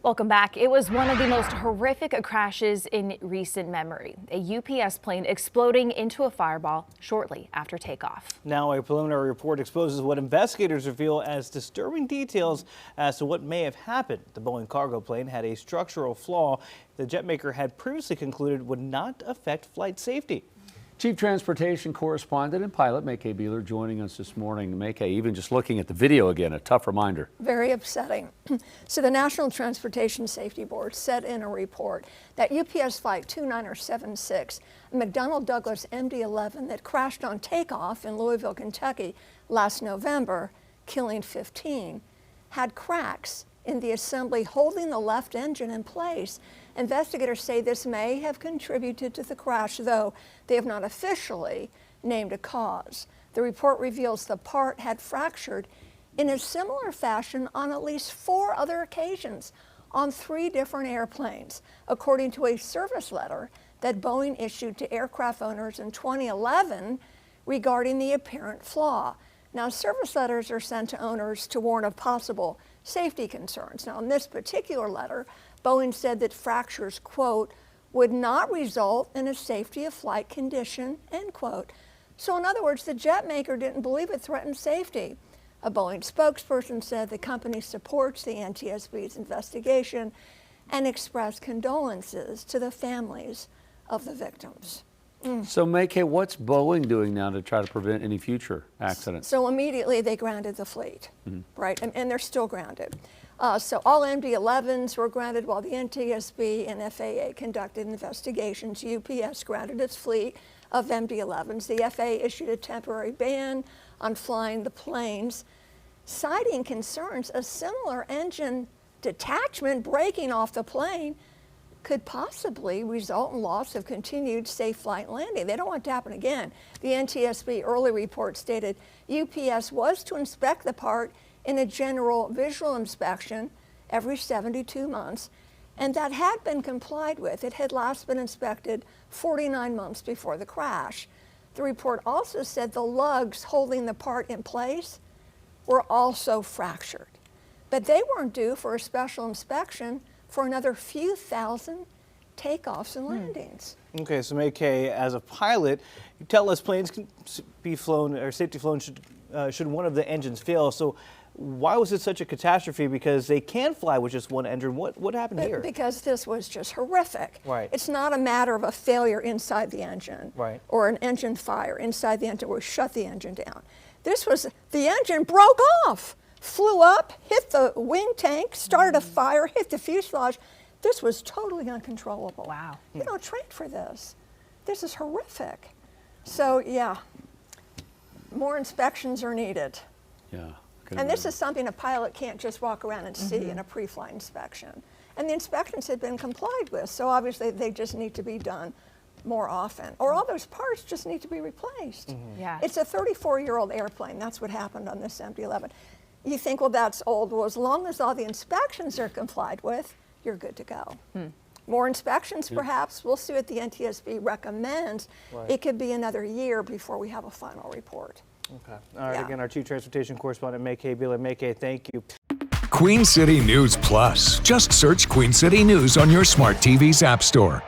Welcome back. It was one of the most horrific crashes in recent memory. A UPS plane exploding into a fireball shortly after takeoff. Now a preliminary report exposes what investigators reveal as disturbing details as to what may have happened. The Boeing cargo plane had a structural flaw the jetmaker had previously concluded would not affect flight safety. Chief Transportation Correspondent and pilot Mackay Beeler joining us this morning. Mackay, even just looking at the video again, a tough reminder. Very upsetting. So the National Transportation Safety Board said in a report that UPS Flight 2976, a McDonnell Douglas MD-11 that crashed on takeoff in Louisville, Kentucky last November, killing 15, had cracks in the assembly holding the left engine in place. Investigators say this may have contributed to the crash, though they have not officially named a cause. The report reveals the part had fractured in a similar fashion on at least 4 other occasions on 3 different airplanes, according to a service letter that Boeing issued to aircraft owners in 2011 regarding the apparent flaw. Now, service letters are sent to owners to warn of possible safety concerns. Now, in this particular letter, Boeing said that fractures, quote, would not result in a safety of flight condition, end quote. So in other words, the jet maker didn't believe it threatened safety. A Boeing spokesperson said the company supports the NTSB's investigation and expressed condolences to the families of the victims. So Mackay, what's Boeing doing now to try to prevent any future accidents? So immediately they grounded the fleet, right? And they're still grounded. So all MD-11s were grounded while the NTSB and FAA conducted investigations. UPS grounded its fleet of MD-11s. The FAA issued a temporary ban on flying the planes, citing concerns a similar engine detachment breaking off the plane could possibly result in loss of continued safe flight and landing. They don't want it to happen again. The NTSB early report stated UPS was to inspect the part in a general visual inspection every 72 months, and that had been complied with. It had last been inspected 49 months before the crash. The report also said the lugs holding the part in place were also fractured, but they weren't due for a special inspection for another few thousand takeoffs and landings. Okay, so Mackay, as a pilot, you tell us planes can be flown or safety flown should one of the engines fail. So why was it such a catastrophe? Because they can fly with just one engine. What happened here? Because this was just horrific. Right. It's not a matter of a failure inside the engine, right, or an engine fire inside the engine where we shut the engine down. This was, the engine broke off, flew up, hit the wing tank, started a fire, hit the fuselage. This was totally uncontrollable. Wow. You don't train for this. This is horrific. So yeah, more inspections are needed. Yeah. And this is something a pilot can't just walk around and see in a pre-flight inspection. And the inspections had been complied with, so obviously they just need to be done more often. Or all those parts just need to be replaced. Yeah. It's a 34-year-old airplane. That's what happened on this MD-11. You think, well, that's old. Well, as long as all the inspections are complied with, you're good to go. More inspections, perhaps. We'll see what the NTSB recommends. Right. It could be another year before we have a final report. Okay. All right. Again, our Chief Transportation Correspondent, Mackay Beeler. Mackay, thank you. Queen City News Plus. Just search Queen City News on your smart TV's app store.